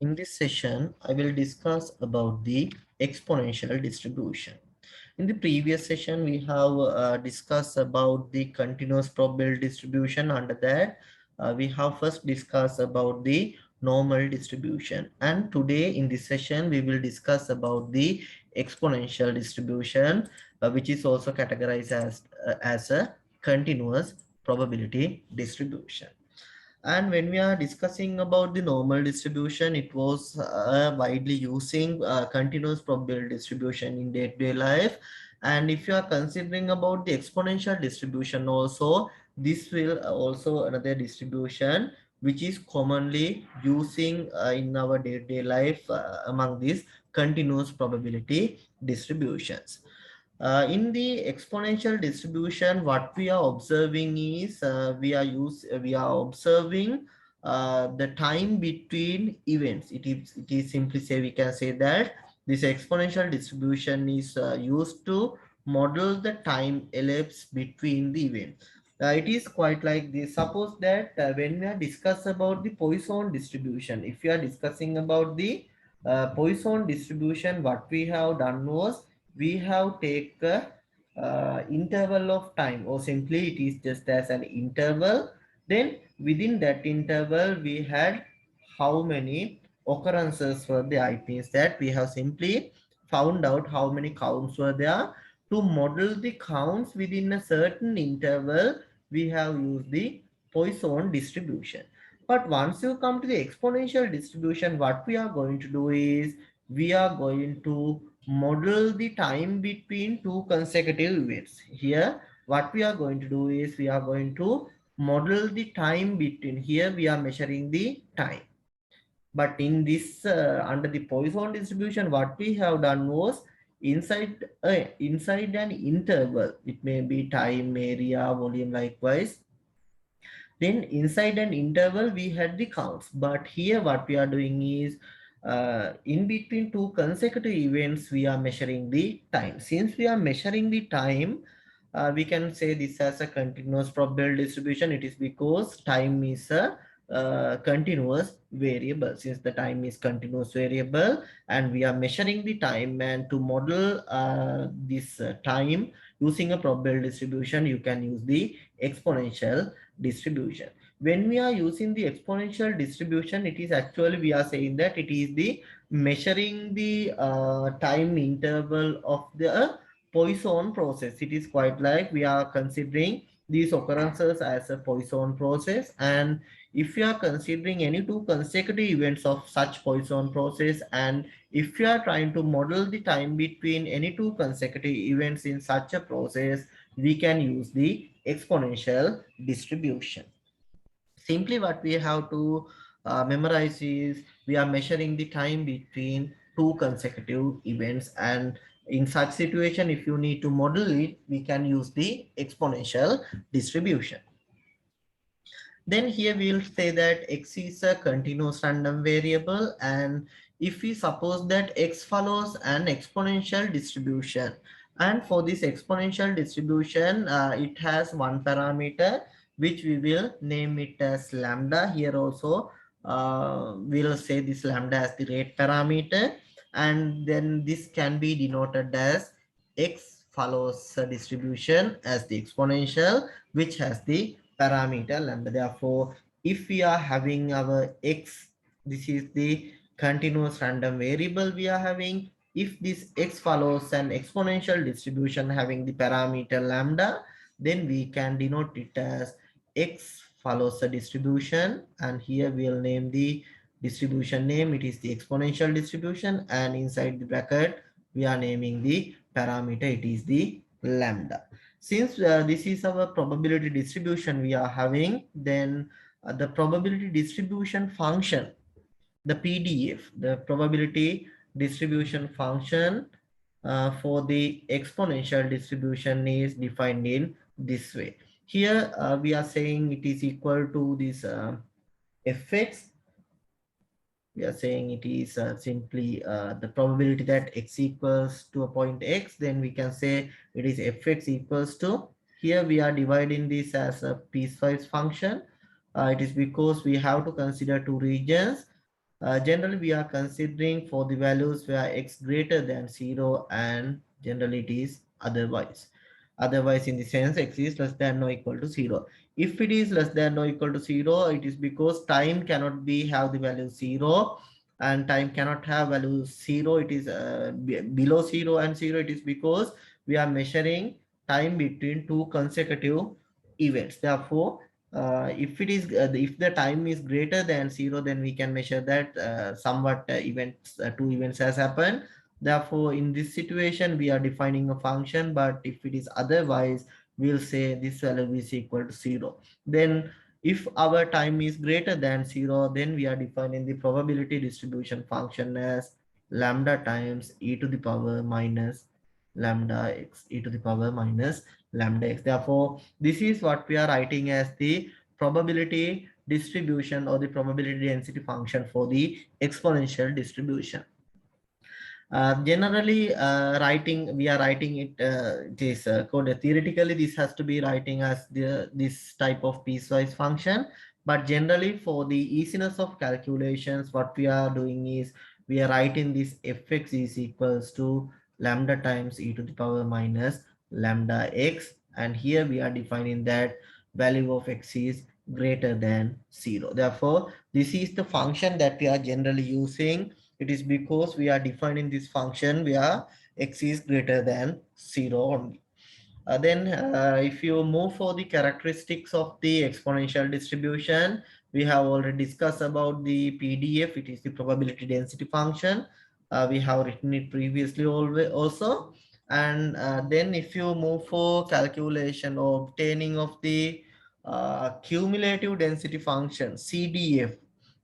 In this session, I will discuss about the exponential distribution. In the previous session, we have discussed about the continuous probability distribution. Under that, we have first discussed about the normal distribution. And today in this session, we will discuss about the exponential distribution, which is also categorized as a continuous probability distribution. And when we are discussing about the normal distribution, it was widely using continuous probability distribution in day-to-day life. And if you are considering about the exponential distribution also, this will also another distribution which is commonly using in our day-to-day life among these continuous probability distributions. In the exponential distribution, what we are observing is we are observing the time between events. It is simply say we can say that this exponential distribution is used to model the time elapsed between the events. It is quite like this. Suppose that when we are discuss about the Poisson distribution, if you are discussing about the Poisson distribution, what we have done was we have take a interval of time, or simply it is just as an interval. Then within that interval we had how many occurrences were there. It means that we have simply found out how many counts were there. To model the counts within a certain interval, we have used the Poisson distribution. But once you come to the exponential distribution, what we are going to do is we are going to model the time between two consecutive events. Here, what we are going to do is we are going to model the time between, here we are measuring the time. But in this, under the Poisson distribution, what we have done was inside an interval, it may be time, area, volume, likewise. Then inside an interval, we had the counts. But here what we are doing is in between two consecutive events, we are measuring the time. Since we are measuring the time, we can say this as a continuous probability distribution. It is because time is a continuous variable. Since the time is continuous variable and we are measuring the time, and to model this time using a probability distribution, you can use the exponential distribution. When we are using the exponential distribution, it is actually we are saying that it is the measuring the time interval of the Poisson process. It is quite like we are considering these occurrences as a Poisson process, and if you are considering any two consecutive events of such Poisson process, and if you are trying to model the time between any two consecutive events in such a process, we can use the exponential distribution. Simply what we have to memorize is we are measuring the time between two consecutive events, and in such situation, if you need to model it, we can use the exponential distribution. Then here we will say that x is a continuous random variable, and if we suppose that x follows an exponential distribution, and for this exponential distribution it has one parameter which we will name it as lambda. Here also we'll say this lambda as the rate parameter, and then this can be denoted as x follows a distribution as the exponential which has the parameter lambda. Therefore, if we are having our x, this is the continuous random variable we are having. If this x follows an exponential distribution having the parameter lambda, then we can denote it as x follows a distribution, and here we'll name the distribution name, it is the exponential distribution, and inside the bracket we are naming the parameter, it is the lambda. Since this is our probability distribution we are having, then the probability distribution function, the PDF, the probability distribution function for the exponential distribution is defined in this way. Here we are saying it is equal to this fx. We are saying it is simply the probability that x equals to a point x, then we can say it is fx equals to, here we are dividing this as a piecewise function. It is because we have to consider two regions. Generally, we are considering for the values where x greater than 0 and generally it is otherwise. Otherwise, in the sense x is less than or equal to 0. If it is less than or equal to 0, it is because time cannot be have the value 0 and time cannot have value 0. It is below 0 and 0. It is because we are measuring time between two consecutive events. Therefore, if it is if the time is greater than 0, then we can measure that somewhat events two events has happened. Therefore, in this situation we are defining a function, but if it is otherwise, we'll say this value is equal to 0. Then if our time is greater than 0, then we are defining the probability distribution function as lambda times e to the power minus lambda x e to the power minus lambda x. Therefore, this is what we are writing as the probability distribution or the probability density function for the exponential distribution. Generally, we are writing it, it is code. Theoretically, this has to be writing as this type of piecewise function. But generally, for the easiness of calculations, what we are doing is we are writing this fx is equals to lambda times e to the power minus lambda x. And here we are defining that value of x is greater than 0. Therefore, this is the function that we are generally using. It is because we are defining this function where x is greater than 0 only. Then if you move for the characteristics of the exponential distribution, we have already discussed about the PDF. It is the probability density function. We have written it previously also. And then if you move for calculation or obtaining of the cumulative density function, CDF,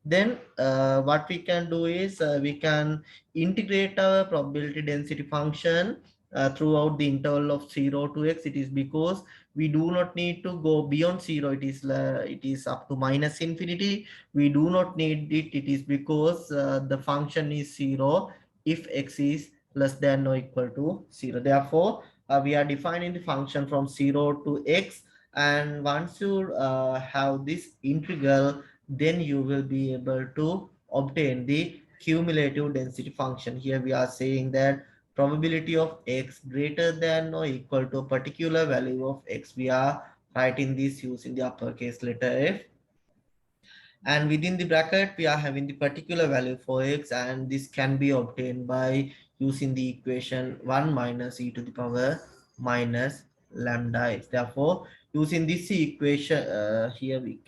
then what we can do is we can integrate our probability density function throughout the interval of 0 to x. It is because we do not need to go beyond 0. It is up to minus infinity. We do not need it. It is because the function is 0 if x is less than or equal to 0. Therefore, we are defining the function from 0 to x, and once you have this integral, then you will be able to obtain the cumulative density function. Here we are saying that probability of x greater than or equal to a particular value of x. We are writing this using the uppercase letter F. And within the bracket, we are having the particular value for x, and this can be obtained by using the equation 1 minus e to the power minus lambda x. Therefore, using this equation, here we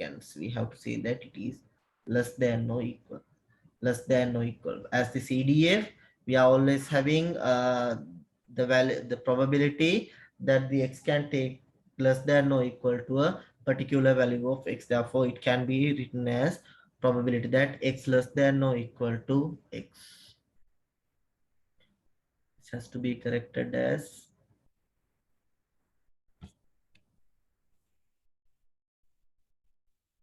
have to say that it is less than or equal. Less than or equal. As the CDF, we are always having the value, the probability that the x can take less than or equal to a particular value of x. Therefore, it can be written as probability that x less than or equal to x. This has to be corrected as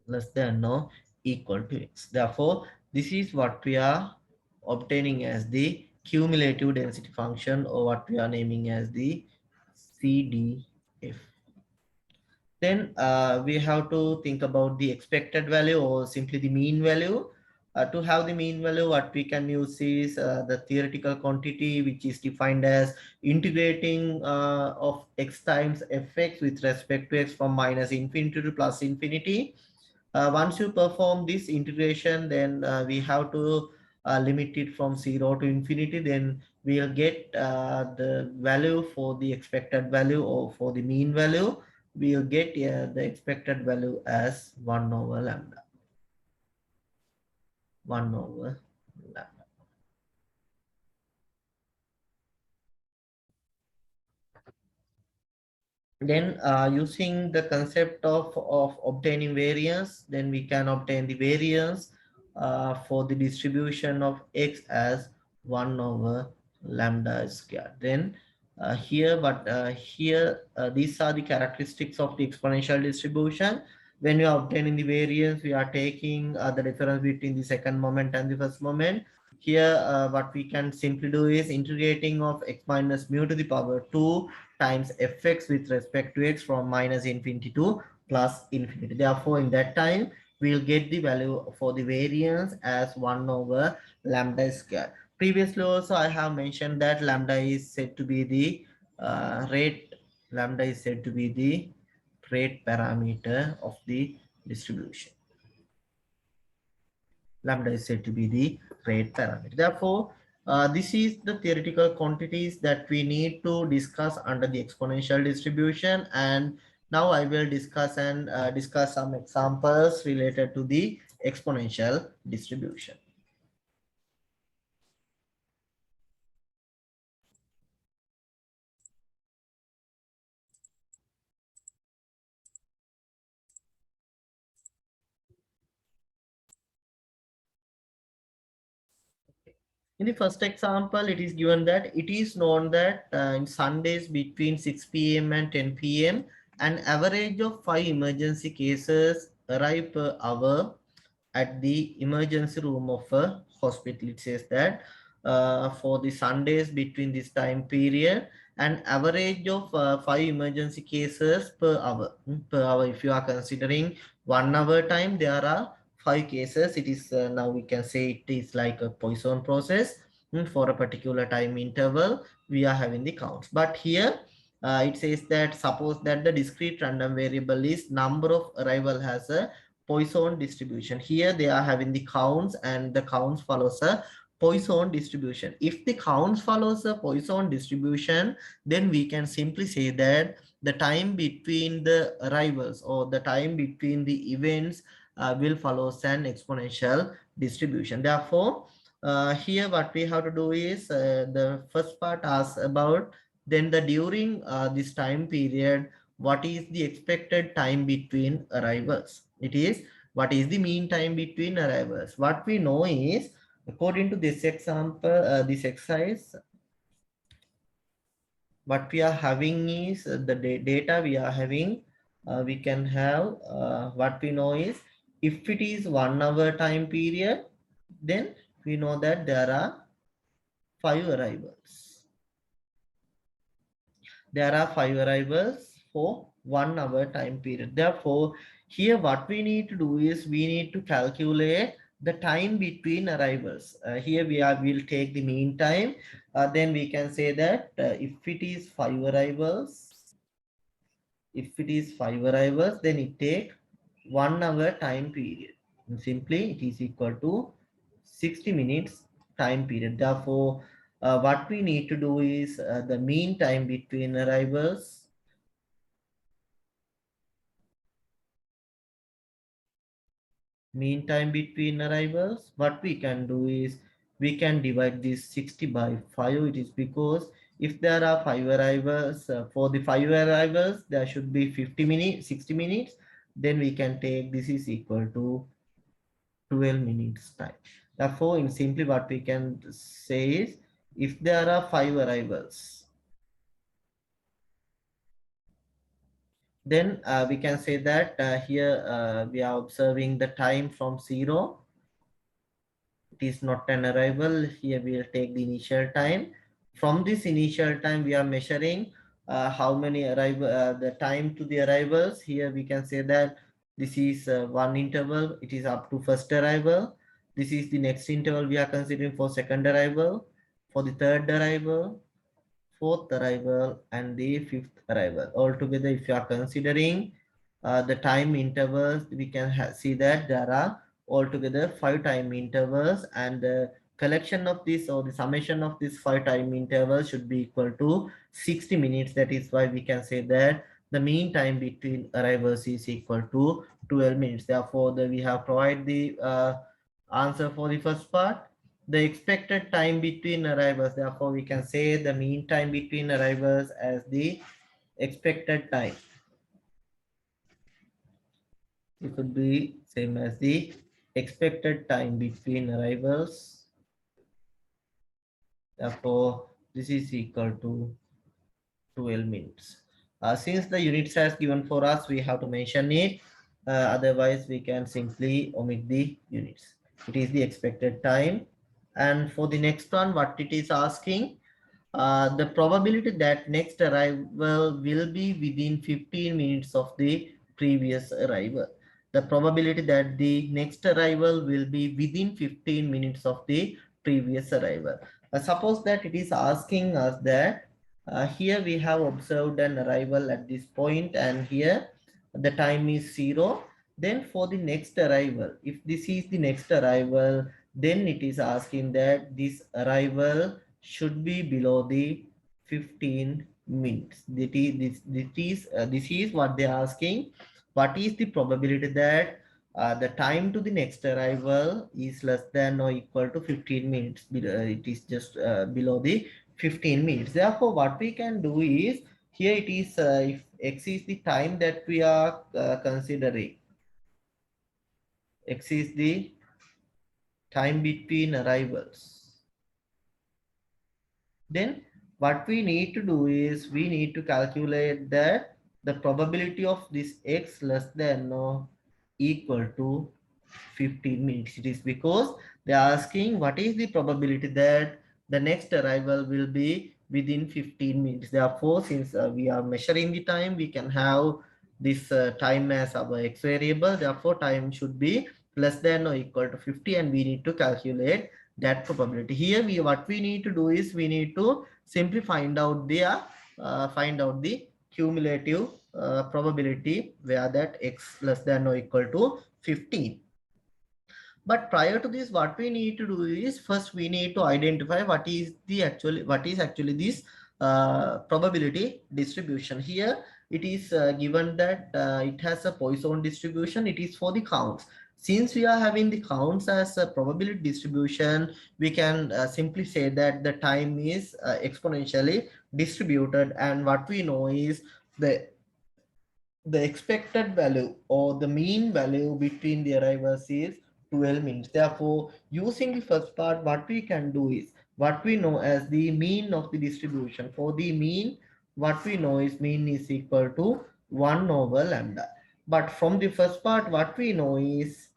less than or equal to x. Therefore, this is what we are obtaining as the cumulative density function, or what we are naming as the CDF. Then we have to think about the expected value or simply the mean value. To have the mean value, what we can use is the theoretical quantity, which is defined as integrating of x times fx with respect to x from minus infinity to plus infinity. Once you perform this integration, then we have to limit it from 0 to infinity. Then we'll get the value for the expected value, or for the mean value we'll get the expected value as 1 over lambda. 1 over lambda. Then using the concept of obtaining variance, then we can obtain the variance for the distribution of x as 1 over lambda squared. Then these are the characteristics of the exponential distribution. When we are obtaining the variance, we are taking the difference between the second moment and the first moment. Here what we can simply do is integrating of x minus mu to the power 2 times fx with respect to x from minus infinity to plus infinity. Therefore, in that time, we'll get the value for the variance as 1 over lambda square. Previously also I have mentioned that lambda is said to be the rate, lambda is said to be the rate parameter of the distribution. Lambda is said to be the rate parameter. Therefore, this is the theoretical quantities that we need to discuss under the exponential distribution. And now I will discuss some examples related to the exponential distribution. In the first example, it is given that it is known that in Sundays between 6 p.m. and 10 p.m., an average of 5 emergency cases arrive per hour at the emergency room of a hospital. It says that for the Sundays between this time period, an average of 5 emergency cases per hour. Per hour, if you are considering 1 hour time, there are 5 cases. It is now we can say it is like a Poisson process. For a particular time interval, we are having the counts. But here it says that suppose that the discrete random variable is number of arrival has a Poisson distribution. Here they are having the counts and the counts follows a Poisson distribution. If the counts follows a Poisson distribution, then we can simply say that the time between the arrivals or the time between the events will follow an exponential distribution. Therefore, here what we have to do is the first part asks about then the during this time period, what is the expected time between arrivals? It is what is the mean time between arrivals. What we know is according to this example, this exercise, what we are having is the data we are having. We can have what we know is if it is 1 hour time period, then we know that there are 5 arrivals. There are 5 arrivals for 1 hour time period. Therefore, here what we need to do is we need to calculate the time between arrivals. Here we'll take the mean time. Then we can say that if it is 5 arrivals, then it takes 1 hour time period. And simply it is equal to 60 minutes time period. Therefore, what we need to do is the mean time between arrivals what we can do is we can divide this 60 by 5. It is because if there are 5 arrivals, for the 5 arrivals there should be 50 minutes, 60 minutes, then we can take this is equal to 12 minutes time. Therefore, in simply what we can say is if there are 5 arrivals, then we can say that here we are observing the time from 0. It is not an arrival. Here we will take the initial time. From this initial time, we are measuring how many arrival, the time to the arrivals. Here we can say that this is one interval. It is up to first arrival. This is the next interval we are considering for second arrival, for the third arrival, fourth arrival, and the fifth arrival. Altogether, if you are considering the time intervals, we can see that there are altogether 5 time intervals, and the collection of this or the summation of these 5 time intervals should be equal to 60 minutes. That is why we can say that the mean time between arrivals is equal to 12 minutes. Therefore, we have provided the answer for the first part. The expected time between arrivals, therefore we can say the mean time between arrivals as the expected time. It would be same as the expected time between arrivals. Therefore, this is equal to 12 minutes. Since the units has given for us, we have to mention it. Otherwise, we can simply omit the units. It is the expected time. And for the next one, what it is asking, the probability that next arrival will be within 15 minutes of the previous arrival. the probability that the next arrival will be within 15 minutes of the previous arrival. Suppose that it is asking us that here we have observed an arrival at this point, and here the time is 0. Then for the next arrival, if this is the next arrival, then it is asking that this arrival should be below the 15 minutes. This is what they are asking. What is the probability that the time to the next arrival is less than or equal to 15 minutes? It is just below the 15 minutes. Therefore, what we can do is, here it is, if x is the time that we are considering, x is the time between arrivals, then what we need to do is we need to calculate that the probability of this x less than or equal to 15 minutes. It is because they are asking what is the probability that the next arrival will be within 15 minutes. Therefore, since we are measuring the time, we can have this time as our x variable. Therefore, time should be less than or equal to 50, and we need to calculate that probability. Here what we need to do is we need to simply find out the cumulative probability where that x less than or equal to 15. But prior to this, what we need to do is first we need to identify what is actually this probability distribution. Here it is given that it has a Poisson distribution. It is for the counts. Since we are having the counts as a probability distribution, we can simply say that the time is exponentially distributed, and what we know is the expected value or the mean value between the arrivals is 12 minutes. Therefore, using the first part, what we can do is what we know as the mean of the distribution. For the mean, what we know is mean is equal to 1 over lambda. But from the first part, what we know is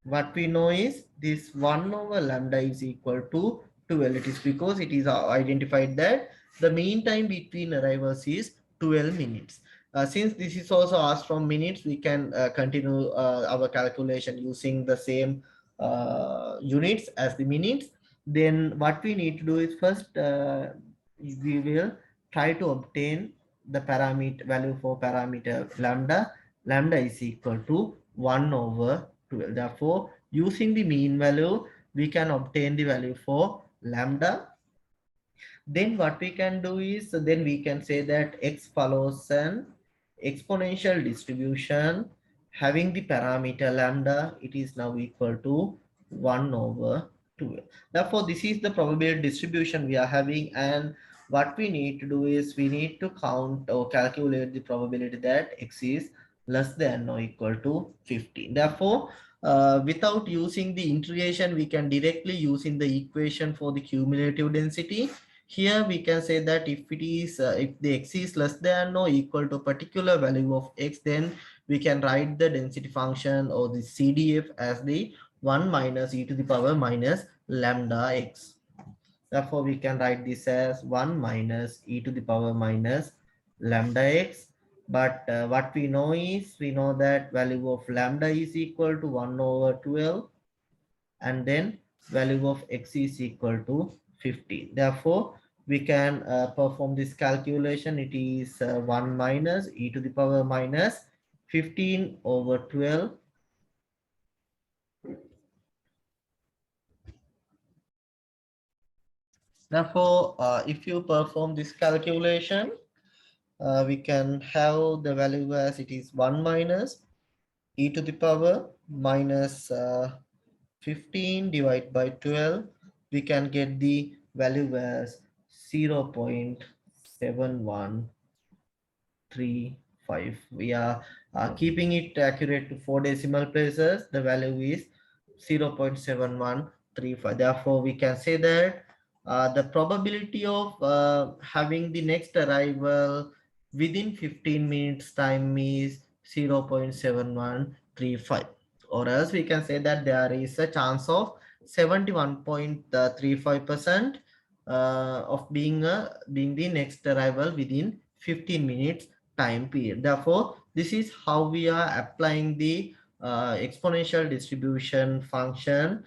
this 1 over lambda is equal to 12. It is because it is identified that the mean time between arrivals is 12 minutes. Since this is also asked from minutes, we can continue our calculation using the same units as the minutes. Then what we need to do is first we will try to obtain the parameter value for parameter lambda. Lambda is equal to 1 over 12. Therefore, using the mean value, we can obtain the value for lambda. Then what we can do is, then we can say that x follows an exponential distribution having the parameter lambda. It is now equal to 1 over 12. Therefore, this is the probability distribution we are having, and what we need to do is we need to count or calculate the probability that x is less than or equal to 15. Therefore, without using the integration, we can directly use in the equation for the cumulative density. Here we can say that if the x is less than or equal to a particular value of x, then we can write the density function or the CDF as the 1 minus e to the power minus lambda x. Therefore, we can write this as 1 minus e to the power minus lambda x. But what we know is, we know that value of lambda is equal to 1 over 12, and then value of x is equal to 15. Therefore, we can perform this calculation. It is 1 minus e to the power minus 15 over 12. Therefore, if you perform this calculation, we can have the value as it is 1 minus e to the power minus 15 divided by 12. We can get the value as 0.7135. We are keeping it accurate to 4 decimal places. The value is 0.7135. Therefore, we can say that the probability of having the next arrival within 15 minutes time is 0.7135. Or else we can say that there is a chance of 71.35% of being the next arrival within 15 minutes time period. Therefore, this is how we are applying the exponential distribution function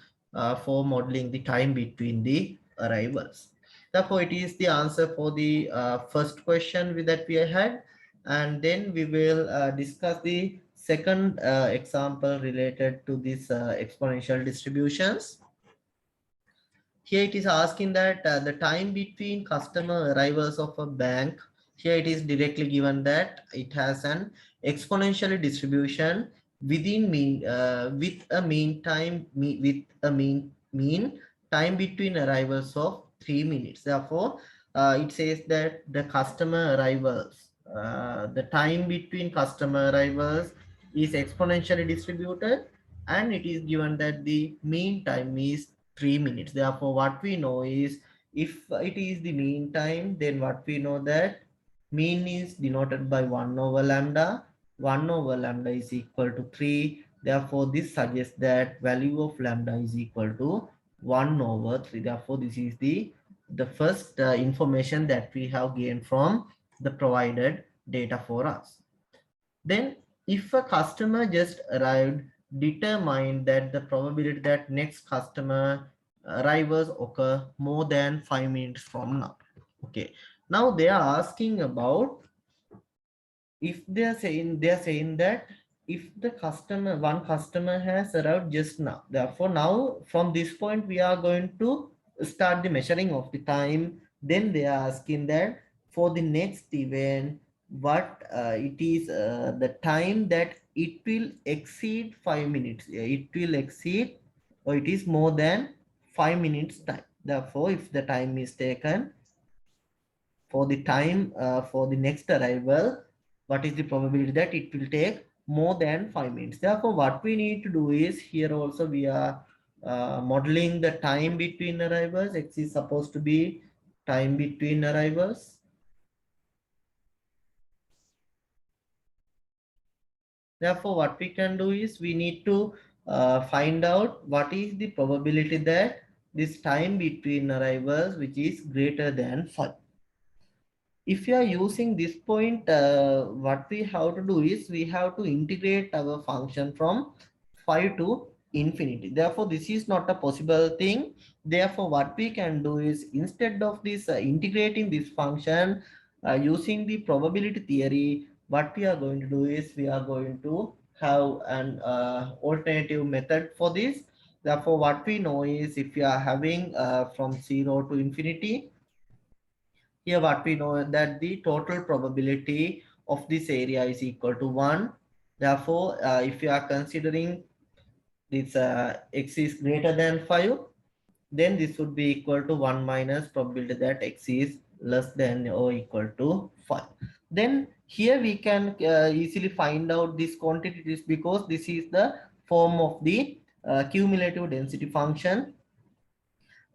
for modeling the time between the arrivals. Therefore, it is the answer for the first question that we had, and then we will discuss the second example related to this exponential distributions. Here it is asking that the time between customer arrivals of a bank. Here it is directly given that it has an exponential distribution within mean with a mean time between arrivals of 3 minutes. Therefore, it says that the customer arrivals, the time between customer arrivals is exponentially distributed, and it is given that the mean time is 3 minutes. Therefore, what we know is, if it is the mean time, then what we know that mean is denoted by 1 over lambda. 1 over lambda is equal to 3. Therefore, this suggests that value of lambda is equal to 1 over 3. Therefore, this is the first information that we have gained from the provided data for us. Then if a customer just arrived, determine that the probability that next customer arrivals occur more than 5 minutes from now. Okay, now they are asking about, if they're saying that if the one customer has arrived just now, therefore now from this point we are going to start the measuring of the time. Then they are asking that for the next event, what it is the time that it will exceed 5 minutes. It will exceed, or it is more than 5 minutes time. Therefore, if the time is taken for the time for the next arrival, what is the probability that it will take more than 5 minutes. Therefore, what we need to do is, here also we are modeling the time between arrivals. X is supposed to be time between arrivals. Therefore, what we can do is, we need to find out what is the probability that this time between arrivals which is greater than 5. If you are using this point, what we have to do is, we have to integrate our function from 5 to infinity. Therefore, this is not a possible thing. Therefore, what we can do is, instead of this integrating this function using the probability theory, what we are going to do is, we are going to have an alternative method for this. Therefore, what we know is, if you are having from 0 to infinity, here what we know is that the total probability of this area is equal to 1. Therefore, if you are considering this x is greater than 5, then this would be equal to 1 minus probability that x is less than or equal to 5. Then here we can easily find out this quantity, because this is the form of the cumulative density function.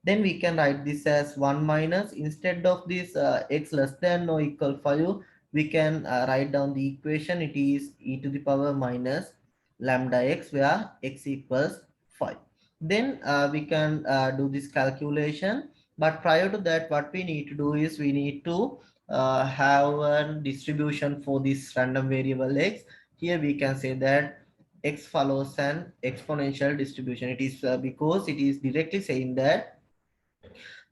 Then we can write this as 1 minus, instead of this x less than or equal 5, we can write down the equation. It is e to the power minus lambda x, where x equals 5. Then we can do this calculation. But prior to that, what we need to do is, we need to have a distribution for this random variable x. Here we can say that x follows an exponential distribution. It is because it is directly saying that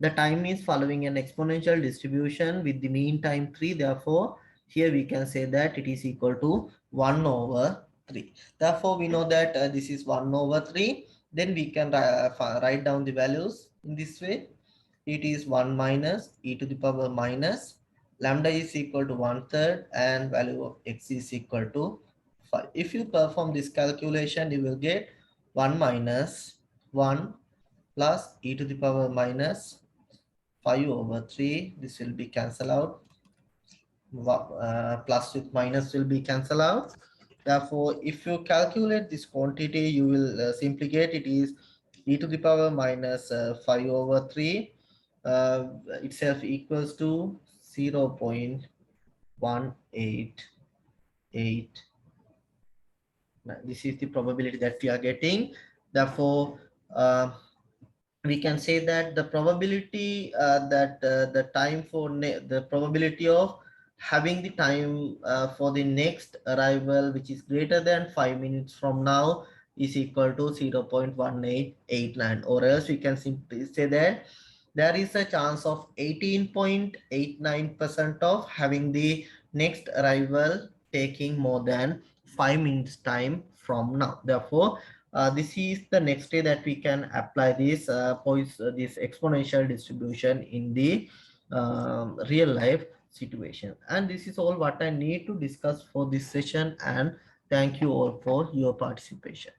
the time is following an exponential distribution with the mean time 3. Therefore, here we can say that it is equal to 1 over 3. Therefore, we know that this is 1 over 3. Then we can write down the values in this way. It is 1 minus e to the power minus lambda is equal to 1/3, and value of x is equal to 5. If you perform this calculation, you will get 1 minus 1 plus e to the power minus 5 over 3. This will be cancelled out. Plus with minus will be cancelled out. Therefore, if you calculate this quantity, you will simply get, it is e to the power minus 5 over 3 itself equals to 0.188. This is the probability that we are getting. Therefore, we can say that the probability that the time for the probability of having the time for the next arrival which is greater than 5 minutes from now is equal to 0.1889, or else we can simply say that there is a chance of 18.89% of having the next arrival taking more than 5 minutes time from now. Therefore, this is the next day that we can apply this this exponential distribution in the real life situation. And this is all what I need to discuss for this session, and thank you all for your participation.